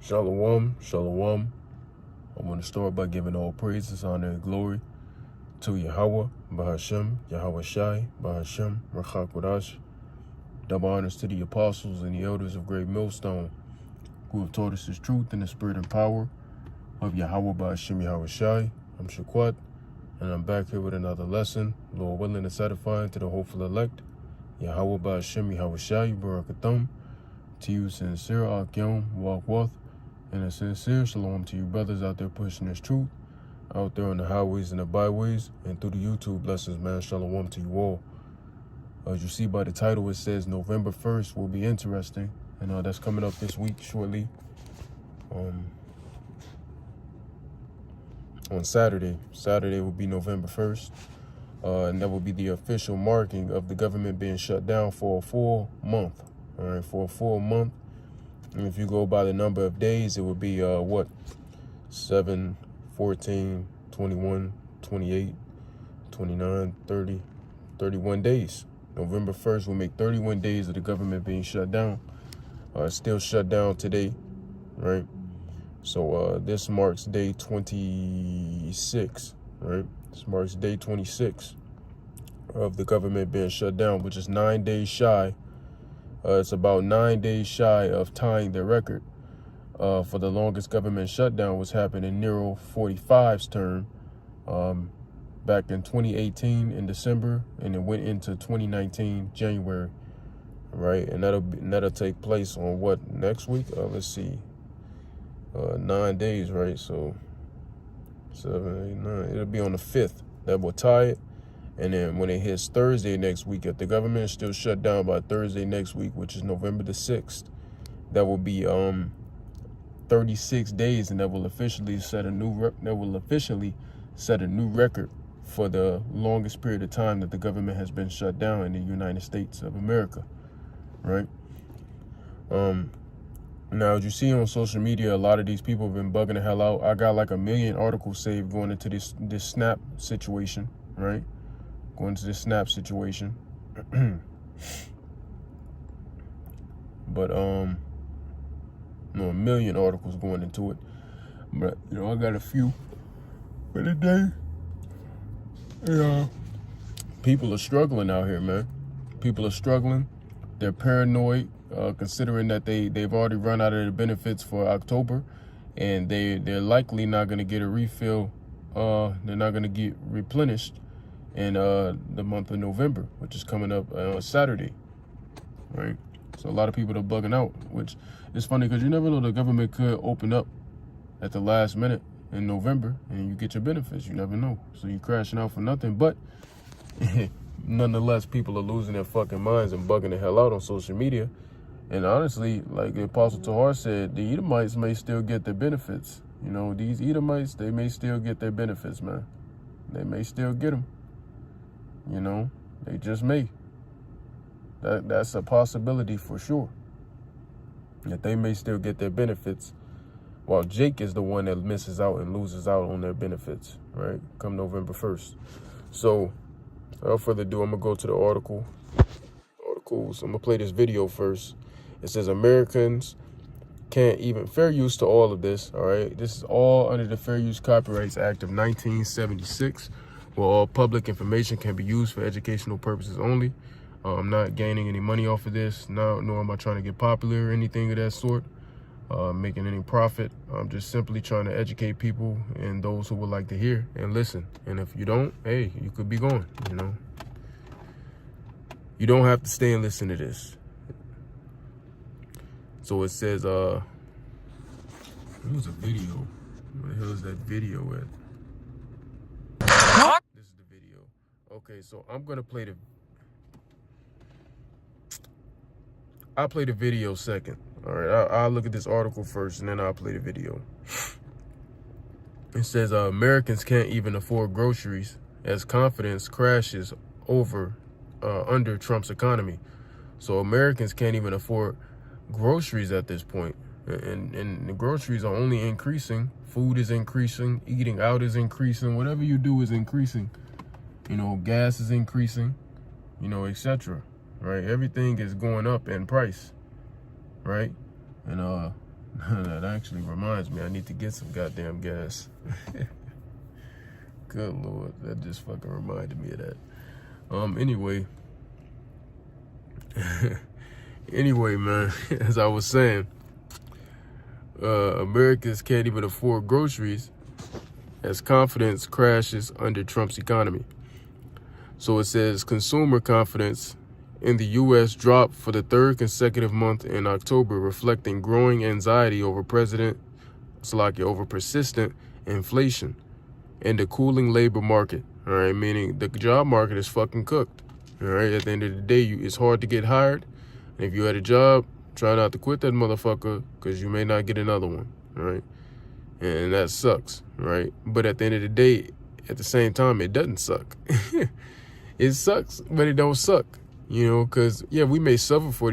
Shalom, shalom. I want to start by giving all praises, honor, and glory to Yahweh, Bahashem, Yahweh Shai, Bahashem, Rachak Wadash. Double honors to the apostles and the elders of Great Millstone, who have taught us His truth in the spirit and power of Yahweh, Bahashem, Yahweh Shai. I'm Shaquat, and I'm back here with another lesson, Lord willing and satisfying to the hopeful elect. Yahweh, Bahashem, Yahweh Shai, Barakathum. To you, sincere Akyom, Walkwath, and a sincere shalom to you brothers out there pushing this truth, out there on the highways and the byways, and through the YouTube blessings, man. Shalom to you all. As you see by the title, it says November 1st will be interesting, and that's coming up this week shortly. On Saturday. Saturday will be November 1st, and that will be the official marking of the government being shut down for a full month. All right, for a full month. And if you go by the number of days, it would be 7, 14, 21, 28, 29, 30, 31 days. November 1st will make 31 days of the government being shut down. It's still shut down today, right? So this marks day 26, right? This marks day 26 of the government being shut down, which is 9 days shy. It's about 9 days shy of tying the record for the longest government shutdown, was happening in Nero 45's term back in 2018 in December, and it went into 2019 January, right? And that'll take place on what, next week? Let's see, 9 days, right? So 7, 8, 9. It'll be on the 5th that will tie it. And then when it hits Thursday next week, if the government is still shut down by Thursday next week, which is November the 6th, that will be 36 days, and that will officially set a new record for the longest period of time that the government has been shut down in the United States of America, right? Now, as you see on social media, a lot of these people have been bugging the hell out. I got like 1 million articles saved going into this SNAP situation, right? Going to this SNAP situation. But, 1 million articles going into it. But, I got a few for the day. Yeah. People are struggling out here, man. People are struggling. They're paranoid, considering that they've already run out of the benefits for October, and they're likely not going to get a refill. They're not going to get replenished in the month of November, which is coming up Saturday, right? So a lot of people are bugging out, which is funny because you never know, the government could open up at the last minute in November and you get your benefits. You never know. So you're crashing out for nothing. But nonetheless, people are losing their fucking minds and bugging the hell out on social media. And honestly, like the Apostle Tahar said, the Edomites may still get their benefits. These Edomites, they may still get their benefits, man. They may still get them. They just may. That's a possibility for sure. That they may still get their benefits, while Jake is the one that misses out and loses out on their benefits, right? Come November 1st. So, without further ado, I'm going to go to the articles. I'm going to play this video first. It says Americans can't even, fair use to all of this, all right? This is all under the Fair Use Copyrights Act of 1976. Where all public information can be used for educational purposes only. I'm not gaining any money off of this, nor am I trying to get popular or anything of that sort, making any profit. I'm just simply trying to educate people and those who would like to hear and listen. And if you don't, hey, you could be gone, You don't have to stay and listen to this. So it says, there's a video. Where the hell is that video at? This is the video. Okay, so I'm gonna play I'll play the video second. All right, I'll look at this article first, and then I'll play the video. It says Americans can't even afford groceries as confidence crashes under Trump's economy. So Americans can't even afford groceries at this point, and the groceries are only increasing. Food is increasing, eating out is increasing, whatever you do is increasing. Gas is increasing, etc. Right? Everything is going up in price, right? And That actually reminds me, I need to get some goddamn gas. Good Lord, that just fucking reminded me of that. Anyway, man, as I was saying, Americans can't even afford groceries as confidence crashes under Trump's economy. So it says consumer confidence in the U.S. dropped for the third consecutive month in October, reflecting growing anxiety over persistent inflation and the cooling labor market. All right, meaning the job market is fucking cooked. All right, at the end of the day, it's hard to get hired. And if you had a job, try not to quit that motherfucker because you may not get another one. All right, and that sucks. Right, but at the end of the day, at the same time, it doesn't suck. It sucks, but it don't suck. You know, because, yeah, we may suffer for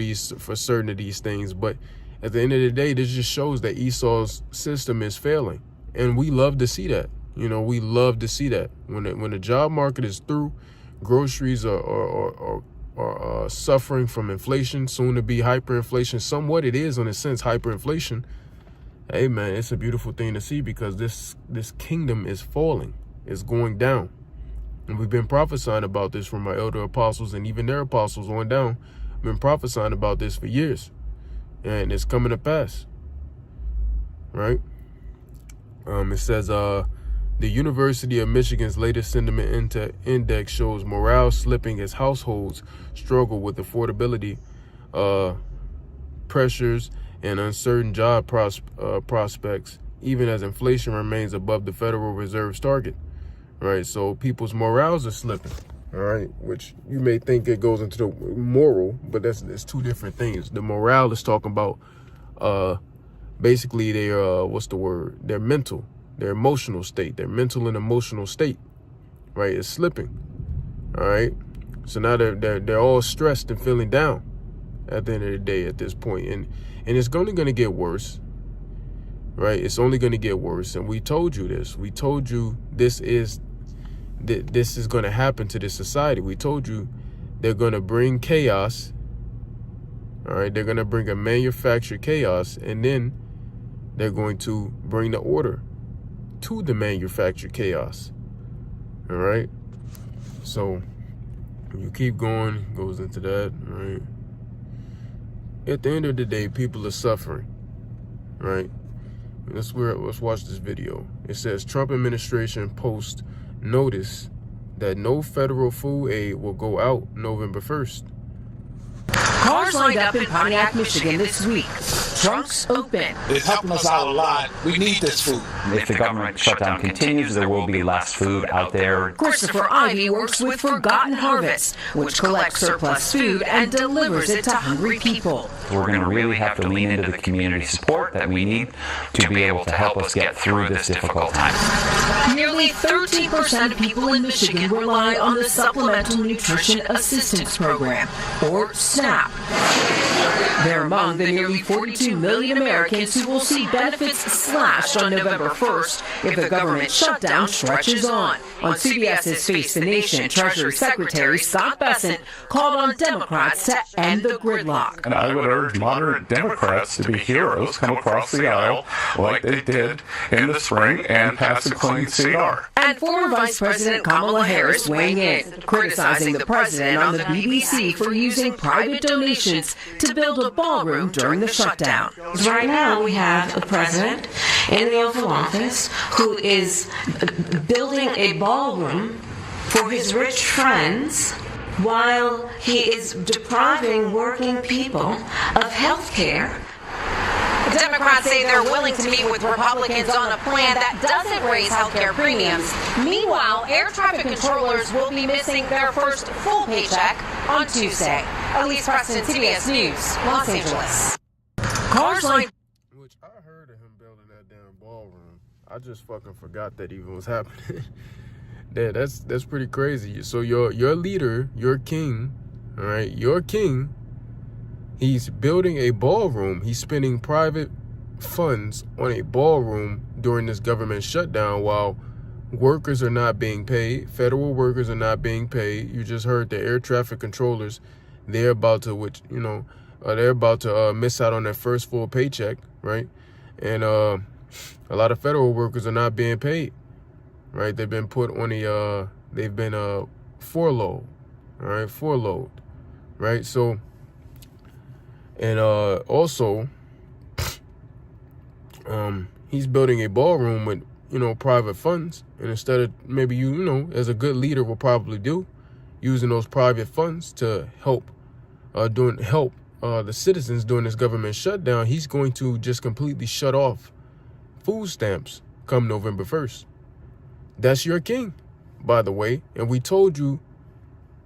certain of these things, but at the end of the day, this just shows that Esau's system is failing. And we love to see that. You know, we love to see that. When the job market is through, groceries are suffering from inflation, soon to be hyperinflation. Somewhat it is, in a sense, hyperinflation. Hey, man, it's a beautiful thing to see because this kingdom is falling. It's going down. And we've been prophesying about this from our elder apostles and even their apostles on down. We've been prophesying about this for years. And it's coming to pass. Right? It says, the University of Michigan's latest sentiment index shows morale slipping as households struggle with affordability pressures and uncertain job prospects, even as inflation remains above the Federal Reserve's target. Right, so people's morals are slipping, all right, which you may think it goes into the moral, but that's two different things. The morale is talking about basically their their mental, their emotional state, their mental and emotional state, right, is slipping. All right, so now they're all stressed and feeling down at the end of the day at this point, and it's only going to get worse. Right, it's only going to get worse, and we told you this. We told you this is going to happen to this society. We told you they're going to bring chaos. All right, they're going to bring a manufactured chaos, and then they're going to bring the order to the manufactured chaos. All right, so you keep going, goes into that. All right, at the end of the day, people are suffering. Right, let's watch this video. It says Trump administration post notice that no federal food aid will go out November 1st. Cars lined up in Pontiac, Michigan this week. Trunks open. It's helping us out a lot. We need this food. If the government shutdown continues, there will be less food out there. Christopher Ivy works with Forgotten Harvest, which collects surplus food and delivers it to hungry people. We're going to really have to lean into the community support that we need to be able to help us get through this difficult time. Nearly 13% of people in Michigan rely on the Supplemental Nutrition Assistance Program, or SNAP. They're among the nearly 42 million Americans who will see benefits slashed on November 1st if the government shutdown stretches on. On CBS's Face the Nation, Treasury Secretary Scott Bessent called on Democrats to end the gridlock. And I would urge moderate Democrats to be heroes, come across the aisle like they did in the spring and pass a clean CR. And former Vice President Kamala Harris weighing in, criticizing the president on the BBC for using private donations to build a ballroom during the shutdown. Right now we have a president in the Oval Office who is building a ballroom for his rich friends while he is depriving working people of health care. Democrats say they're willing to meet with Republicans on a plan that doesn't raise health care premiums. Meanwhile, air traffic controllers will be missing their first full paycheck on Tuesday. Elise Preston, CBS News, Los Angeles. Cars like... Which I heard of him building that damn ballroom. I just fucking forgot that even was happening. Yeah, that's pretty crazy. So your leader, your king, all right, your king, he's building a ballroom. He's spending private funds on a ballroom during this government shutdown while workers are not being paid. Federal workers are not being paid. You just heard the air traffic controllers, they're about to miss out on their first full paycheck, right? And a lot of federal workers are not being paid, right? They've been put on they've been furloughed, all right, furloughed, right? So, and also, he's building a ballroom with, private funds. And instead of maybe, as a good leader will probably do, using those private funds to help the citizens during this government shutdown, he's going to just completely shut off food stamps come November 1st. That's your king, by the way. And we told you,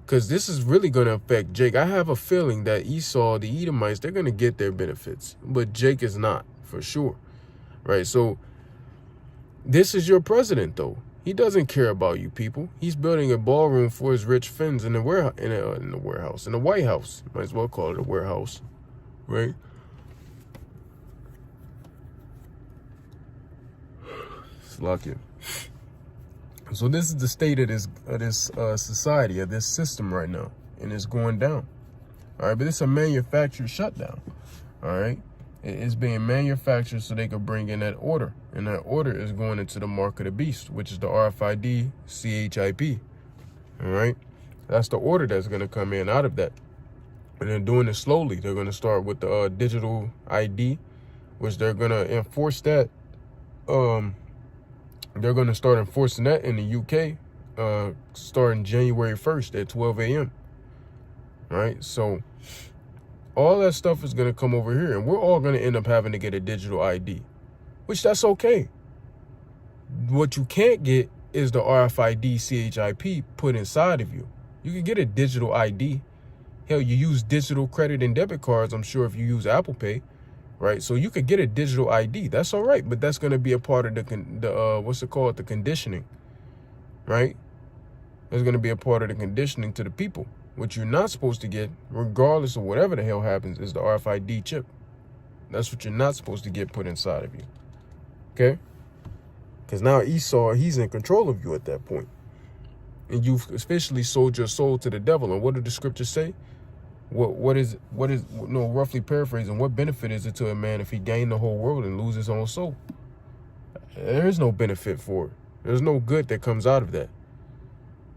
because this is really going to affect Jake. I have a feeling that Esau, the Edomites, they're going to get their benefits, but Jake is not, for sure, right? So this is your president, though. He doesn't care about you people. He's building a ballroom for his rich friends in the White House. Might as well call it a warehouse, right? It's lucky. So this is the state of this society, of this system right now, and it's going down. All right, but it's a manufactured shutdown. All right, it's being manufactured so they could bring in that order, and that order is going into the mark of the beast, which is the RFID CHIP. All right, that's the order that's going to come in out of that, and they're doing it slowly. They're going to start with the digital ID, which they're going to enforce that. They're going to start enforcing that in the UK starting January 1st at 12 a.m. Right? So all that stuff is going to come over here, and we're all going to end up having to get a digital ID, which that's okay. What you can't get is the RFID CHIP put inside of you. You can get a digital ID. Hell, you use digital credit and debit cards, I'm sure, if you use Apple Pay. Right, so you could get a digital ID. That's all right, but that's going to be a part of the conditioning, right? It's going to be a part of the conditioning to the people. What you're not supposed to get, regardless of whatever the hell happens, is the RFID chip. That's what you're not supposed to get put inside of you, okay? Because now Esau, he's in control of you at that point, and you've officially sold your soul to the devil. And what did the scriptures say? Roughly paraphrasing, what benefit is it to a man if he gain the whole world and lose his own soul? There is no benefit for it. There's no good that comes out of that.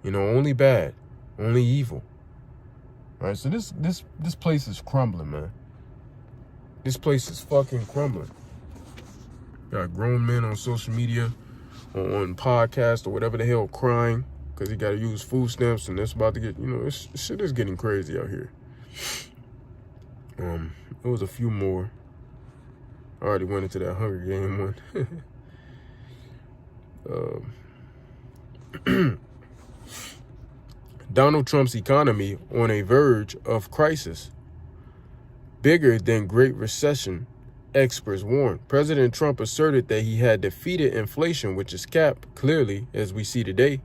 Only bad, only evil. All right, so this place is crumbling, man. This place is fucking crumbling. Got grown men on social media, on podcasts or whatever the hell, crying because he got to use food stamps, and that's about to get, this shit is getting crazy out here. There was a few more. I already went into that Hunger Game one. Donald Trump's economy on a verge of crisis. Bigger than Great Recession, experts warn. President Trump asserted that he had defeated inflation, which is capped, clearly, as we see today.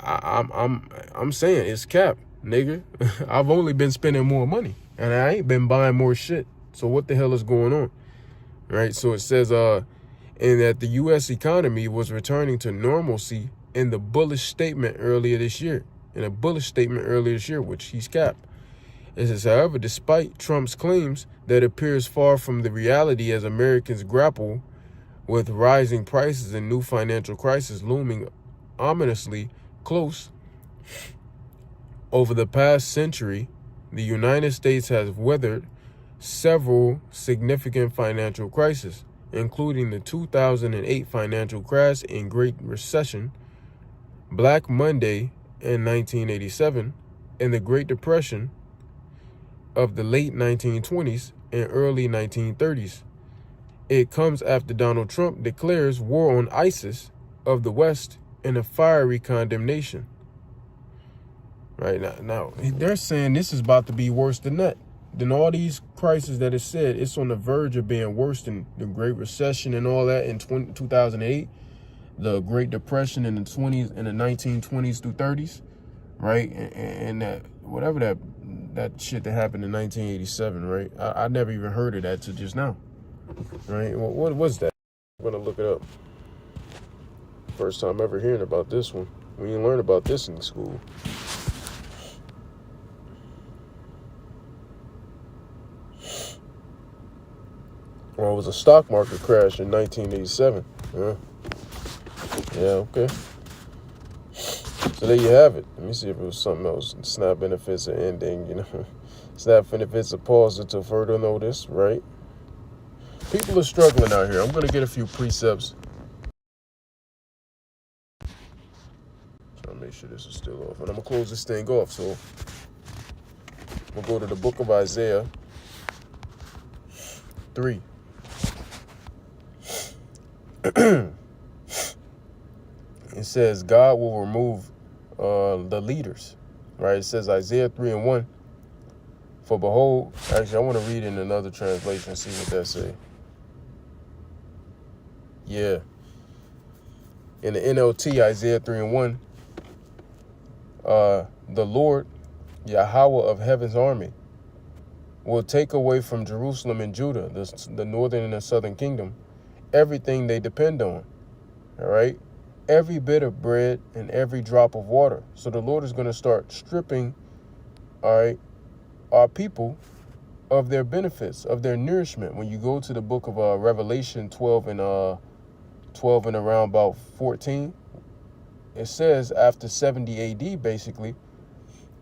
I'm saying it's capped, nigga. I've only been spending more money, and I ain't been buying more shit. So what the hell is going on? Right? So it says and that the U.S. economy was returning to normalcy in the bullish statement earlier this year. Which he's capped. It says, however, despite Trump's claims, that appears far from the reality as Americans grapple with rising prices and new financial crisis looming ominously close. Over the past century, the United States has weathered several significant financial crises, including the 2008 financial crash and Great Recession, Black Monday in 1987, and the Great Depression of the late 1920s and early 1930s. It comes after Donald Trump declares war on ISIS of the West in a fiery condemnation. Right now, they're saying this is about to be worse than that. Then all these crises that it said, it's on the verge of being worse than the Great Recession and all that in 2008, the Great Depression in the 20s and the 1920s through 30s, right? And that whatever that shit that happened in 1987, right? I never even heard of that till just now, right? What was that? I'm gonna look it up. First time ever hearing about this one. We didn't learn about this in school. Or it was a stock market crash in 1987. Yeah, okay. So there you have it. Let me see if it was something else. SNAP benefits are ending, you know. SNAP benefits are paused until further notice, right? People are struggling out here. I'm going to get a few precepts. Trying to make sure this is still off. And I'm going to close this thing off. So we'll go to the book of Isaiah 3. It says God will remove the leaders, right? It says Isaiah 3:1. For behold, actually, I want to read in another translation and see what that say. Yeah. In the NLT, Isaiah 3:1, the Lord, Yahweh of heaven's army, will take away from Jerusalem and Judah, the northern and the southern kingdom, everything they depend on, all right? Every bit of bread and every drop of water. So the Lord is going to start stripping, all right, our people of their benefits, of their nourishment. When you go to the book of Revelation 12 and around about 14, it says after 70 AD, basically,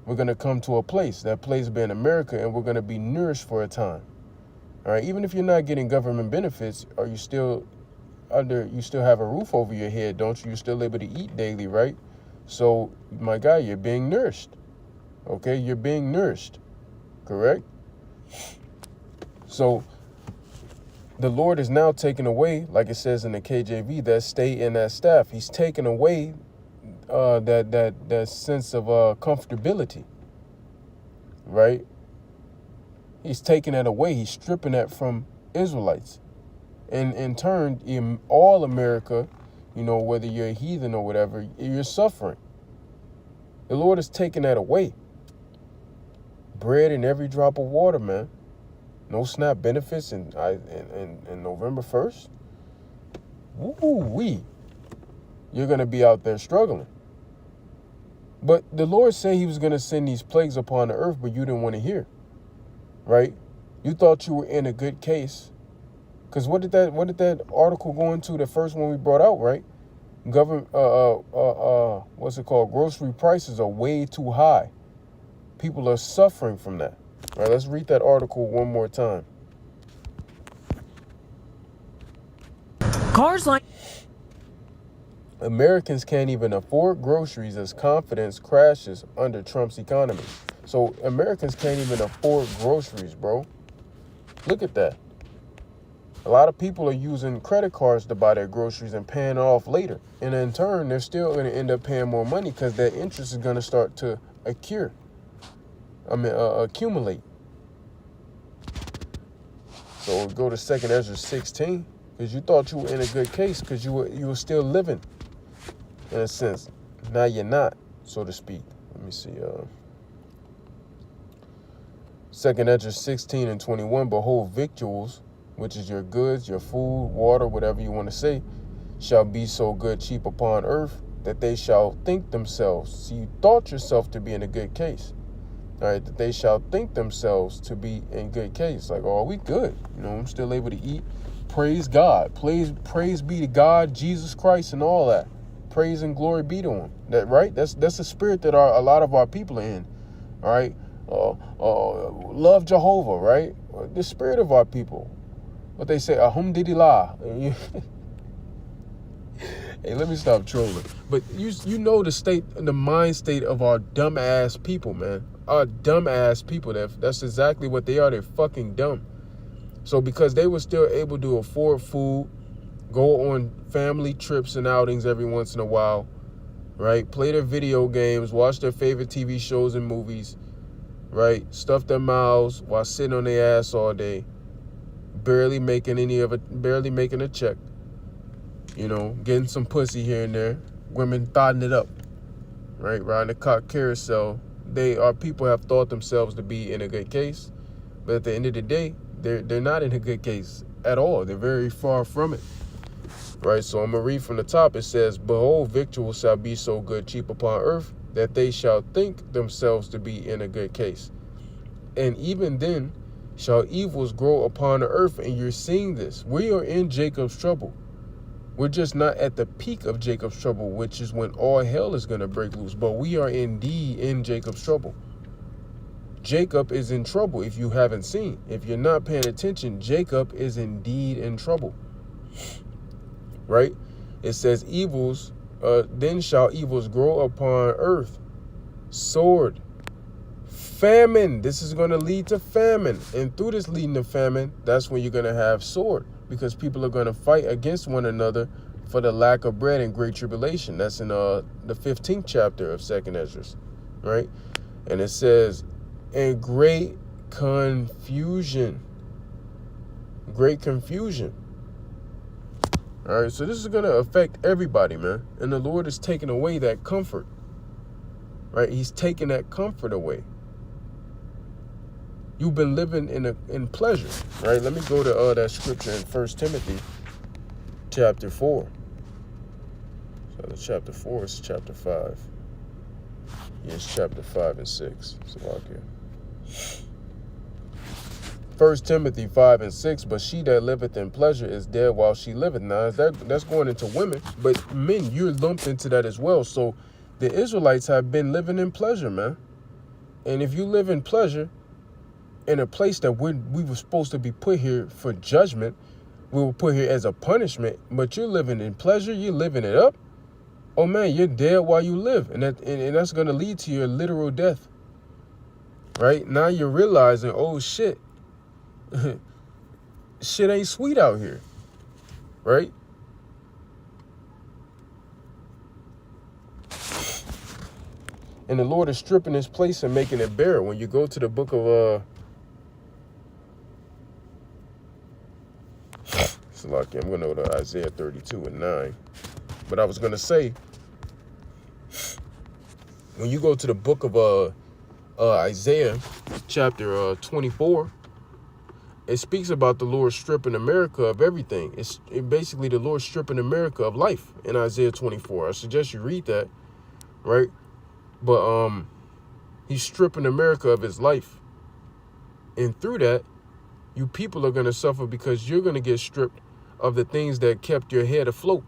we're going to come to a place, that place being America, and we're going to be nourished for a time. All right, even if you're not getting government benefits, are you still you still have a roof over your head, don't you? You're still able to eat daily, right? So, my guy, you're being nourished. Okay, you're being nourished. Correct? So, the Lord is now taking away, like it says in the KJV, that state and that staff. He's taking away that sense of comfortability, right? He's taking that away. He's stripping that from Israelites. And in turn, in all America, you know, whether you're a heathen or whatever, you're suffering. The Lord is taking that away. Bread and every drop of water, man. No SNAP benefits in November 1st. Woo-wee. You're going to be out there struggling. But the Lord said he was going to send these plagues upon the earth, but you didn't want to hear. Right? You thought you were in a good case. Because what did that article go into, the first one we brought out, right? Government, what's it called? Grocery prices are way too high. People are suffering from that. All right, let's read that article one more time. Cars like Americans can't even afford groceries as confidence crashes under Trump's economy. So Americans can't even afford groceries, bro. Look at that. A lot of people are using credit cards to buy their groceries and paying it off later. And in turn, they're still going to end up paying more money because their interest is going to start to accumulate. So we'll go to 2nd Ezra 16, because you thought you were in a good case because you were still living, in a sense. Now you're not, so to speak. Let me see. 2nd Ezra 16 and 21, behold, victuals, which is your goods, your food, water, whatever you want to say, shall be so good cheap upon earth that they shall think themselves. See, you thought yourself to be in a good case. All right, that they shall think themselves to be in good case. Like, oh, we good. You know, I'm still able to eat. Praise God. Praise be to God, Jesus Christ, and all that. Praise and glory be to him. That right? That's the spirit that a lot of our people are in. All right. Love Jehovah, right? The spirit of our people. What they say, alhamdulillah. Hey, let me stop trolling. But you know the mind state of our dumb ass people, man. Our dumb ass people. That's exactly what they are. They're fucking dumb. So because they were still able to afford food, go on family trips and outings every once in a while, right? Play their video games, watch their favorite TV shows and movies, right? Stuff their mouths while sitting on their ass all day, barely making a check, you know, getting some pussy here and there, women thotting it up, right? Riding the cock carousel. Our people have thought themselves to be in a good case, but at the end of the day, they're not in a good case at all. They're very far from it, right? So I'm gonna read from the top. It says, behold, victuals shall be so good cheap upon earth that they shall think themselves to be in a good case. And even then, shall evils grow upon the earth. And you're seeing this. We are in Jacob's trouble. We're just not at the peak of Jacob's trouble, which is when all hell is going to break loose. But we are indeed in Jacob's trouble. Jacob is in trouble if you haven't seen. If you're not paying attention, Jacob is indeed in trouble. Right? It says evils, then shall evils grow upon earth. Sword. Famine. This is going to lead to famine. And through this leading to famine, that's when you're going to have sword. Because people are going to fight against one another for the lack of bread and great tribulation. That's in the 15th chapter of 2nd Ezra, right? And it says, and great confusion. Great confusion. All right, so this is going to affect everybody, man. And the Lord is taking away that comfort, right? He's taking that comfort away. You've been living in pleasure, right? Let me go to that scripture in 1 Timothy chapter 4. So the chapter 4 is chapter 5. Yes, chapter 5 and 6. So out here. 1 Timothy 5 and 6, but she that liveth in pleasure is dead while she liveth. Now, that's going into women, but men, you're lumped into that as well. So the Israelites have been living in pleasure, man. And if you live in pleasure, in a place that we were supposed to be put here for judgment, we were put here as a punishment, but you're living in pleasure, you're living it up, oh man, you're dead while you live. And that's going to lead to your literal death. Right? Now you're realizing, oh shit, shit ain't sweet out here. Right? And the Lord is stripping this place and making it bare. When you go to the book of I'm going to go to Isaiah 32 and 9. But I was going to say, when you go to the book of Isaiah chapter 24, it speaks about the Lord stripping America of everything. It's basically the Lord stripping America of life in Isaiah 24. I suggest you read that, right? But he's stripping America of his life. And through that, you people are going to suffer because you're going to get stripped of the things that kept your head afloat.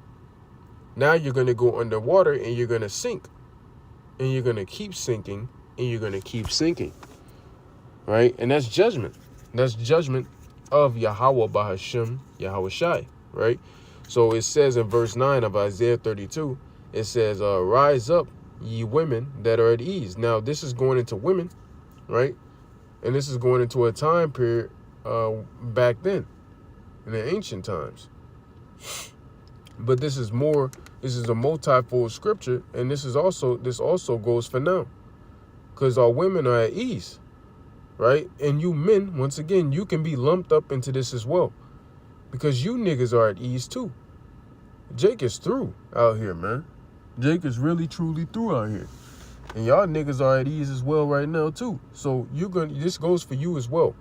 Now you're going to go underwater and you're going to sink. And you're going to keep sinking and you're going to keep sinking. Right? And that's judgment. That's judgment of Yahweh Bahashem, Yahweh Shai. Right? So it says in verse 9 of Isaiah 32, it says, rise up, ye women that are at ease. Now this is going into women, right? And this is going into a time period back then, in the ancient times. But this is a multifold scripture, and this also goes for now. Because our women are at ease, right? And you men, once again, you can be lumped up into this as well. Because you niggas are at ease too. Jake is through out here, man. Jake is really truly through out here. And y'all niggas are at ease as well right now too. So this goes for you as well.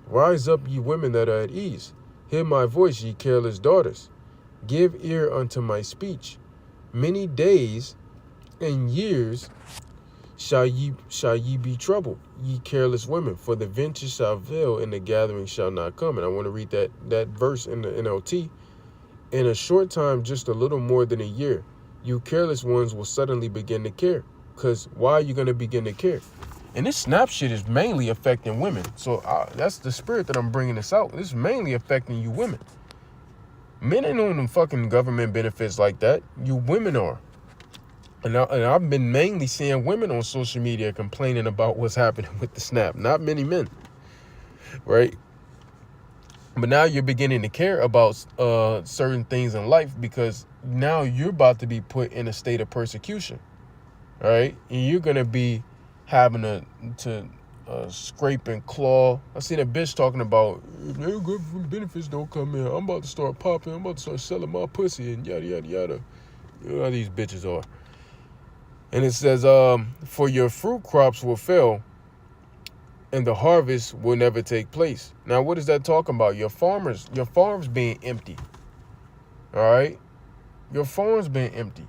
Rise up, ye women that are at ease. Hear my voice, ye careless daughters. Give ear unto my speech. Many days and years shall ye be troubled, ye careless women, for the venture shall fail and the gathering shall not come. And I want to read that verse in the NLT. In a short time, just a little more than a year, you careless ones will suddenly begin to care. Because why are you going to begin to care? And this snap shit is mainly affecting women. So that's the spirit that I'm bringing this out. This is mainly affecting you women. Men ain't on them fucking government benefits like that. You women are. And I've been mainly seeing women on social media complaining about what's happening with the snap. Not many men. Right? But now you're beginning to care about certain things in life because now you're about to be put in a state of persecution. All right? And you're going to be having to scrape and claw. I seen a bitch talking about, government benefits don't come in. I'm about to start popping. I'm about to start selling my pussy and yada, yada, yada. You know how these bitches are. And it says, for your fruit crops will fail and the harvest will never take place. Now, what is that talking about? Your farms being empty. All right? Your farms being empty.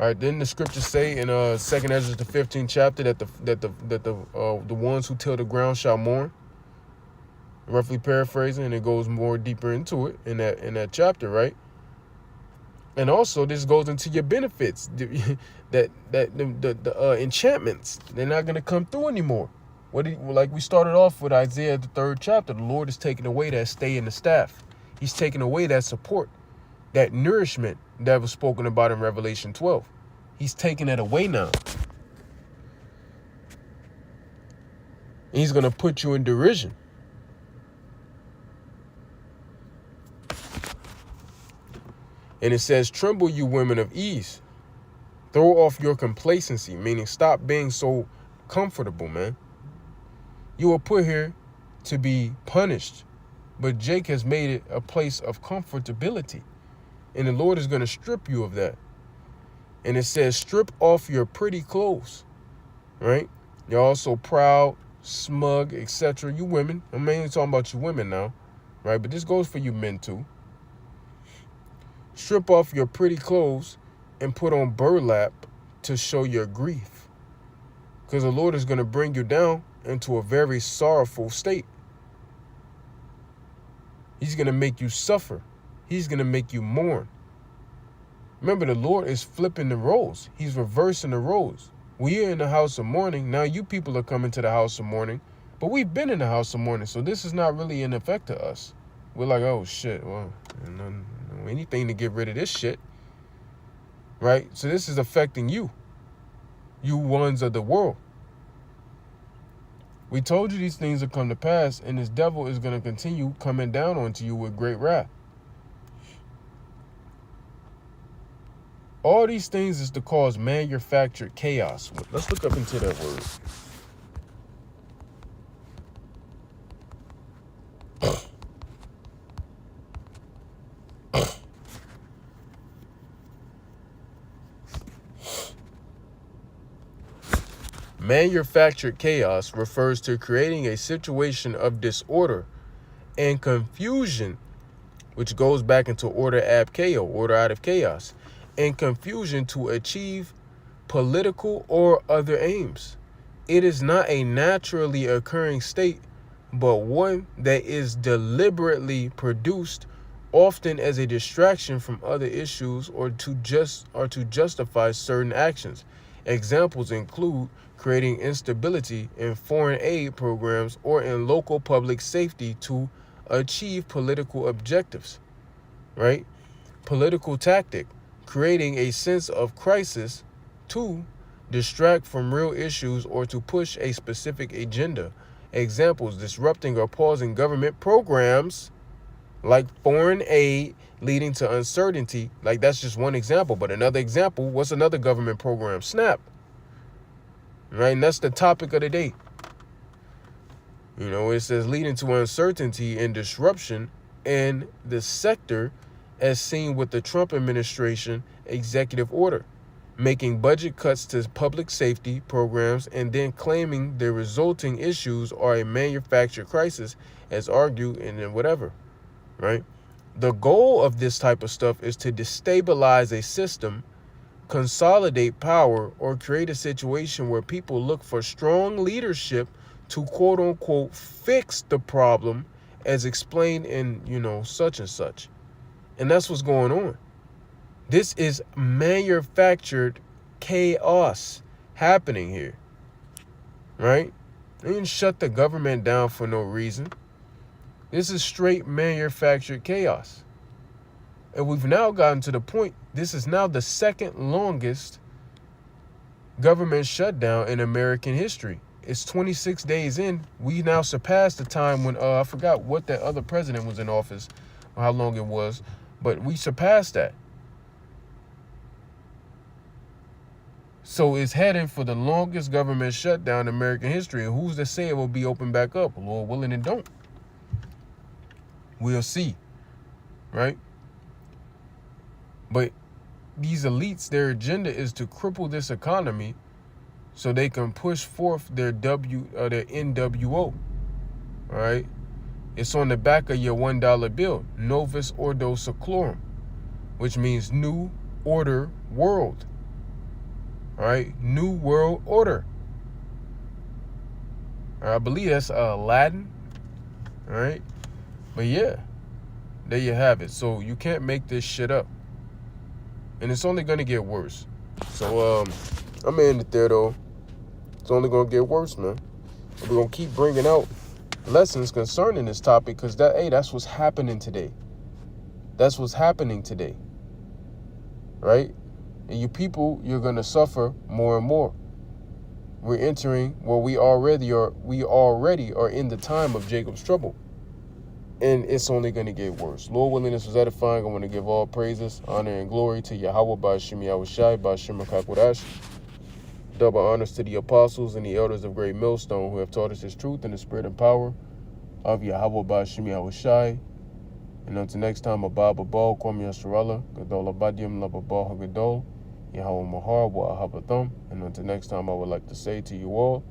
All right, then the scriptures say in 2nd Ezra the 15th chapter that the ones who till the ground shall mourn. Roughly paraphrasing, and it goes more deeper into it in that chapter, right? And also this goes into your benefits. The enchantments, they're not gonna come through anymore. Like we started off with Isaiah the 3rd chapter, the Lord is taking away that stay in the staff. He's taking away that support, that nourishment that was spoken about in Revelation 12. He's taking it away now. And he's gonna put you in derision. And it says, tremble, you women of ease. Throw off your complacency, meaning stop being so comfortable, man. You were put here to be punished, but Jake has made it a place of comfortability. And the Lord is going to strip you of that. And it says, strip off your pretty clothes, right? You're also proud, smug, etc. You women, I'm mainly talking about you women now, right? But this goes for you men too. Strip off your pretty clothes and put on burlap to show your grief. Because the Lord is going to bring you down into a very sorrowful state. He's going to make you suffer. He's going to make you mourn. Remember, the Lord is flipping the roles. He's reversing the roles. We are in the house of mourning. Now you people are coming to the house of mourning. But we've been in the house of mourning. So this is not really in effect to us. We're like, oh, shit. Well, anything to get rid of this shit, right? So this is affecting you ones of the world. We told you these things will come to pass, and this devil is going to continue coming down onto you with great wrath. All these things is to cause manufactured chaos. Let's look up into that word. Manufactured chaos refers to creating a situation of disorder and confusion, which goes back into order ab chaos, order out of chaos, and confusion to achieve political or other aims. It is not a naturally occurring state, but one that is deliberately produced, often as a distraction from other issues or to justify certain actions. Examples include creating instability in foreign aid programs or in local public safety to achieve political objectives, right? Political tactic, creating a sense of crisis to distract from real issues or to push a specific agenda. Examples, disrupting or pausing government programs like foreign aid, leading to uncertainty. Like, that's just one example. But another example, what's another government program? SNAP. Right? And that's the topic of the day. You know, it says leading to uncertainty and disruption in the sector as seen with the Trump administration executive order, making budget cuts to public safety programs and then claiming the resulting issues are a manufactured crisis as argued and then whatever, right? The goal of this type of stuff is to destabilize a system, consolidate power, or create a situation where people look for strong leadership to quote unquote fix the problem as explained in, you know, such and such. And that's what's going on. This is manufactured chaos happening here, right? They didn't shut the government down for no reason. This is straight manufactured chaos. And we've now gotten to the point, this is now the second longest government shutdown in American history. It's 26 days in. We now surpassed the time when, I forgot what that other president was in office, or how long it was, but we surpassed that. So it's heading for the longest government shutdown in American history. And who's to say it will be open back up? Lord willing, it don't. We'll see, right? But these elites, their agenda is to cripple this economy so they can push forth their NWO, all right? It's on the back of your $1 bill, Novus Ordo Seclorum, which means New Order World, All right, New World Order. I believe that's Aladdin. All right, but yeah, there you have it. So you can't make this shit up, and it's only gonna get worse. So I'm gonna end it there though. It's only gonna get worse, man. We're gonna keep bringing out lessons concerning this topic because that's what's happening today. That's what's happening today, right? And you people, you're gonna suffer more and more. We're entering we already are in the time of Jacob's trouble. And it's only going to get worse. Lord willing, this was edifying. I want to give all praises, honor, and glory to Yahweh, Ba'ashem Yahushai, Ba'ashem Rakakwadash. Double honors to the apostles and the elders of Great Millstone who have taught us this truth in the spirit and power of Yahweh, Ba'ashem Yahushai. And until next time, Abba Babal, Kwam Yasharallah, Gadol Abadim, Lababal Hagadol, Yahweh Mahar, Wa Ahabatham. And until next time, I would like to say to you all,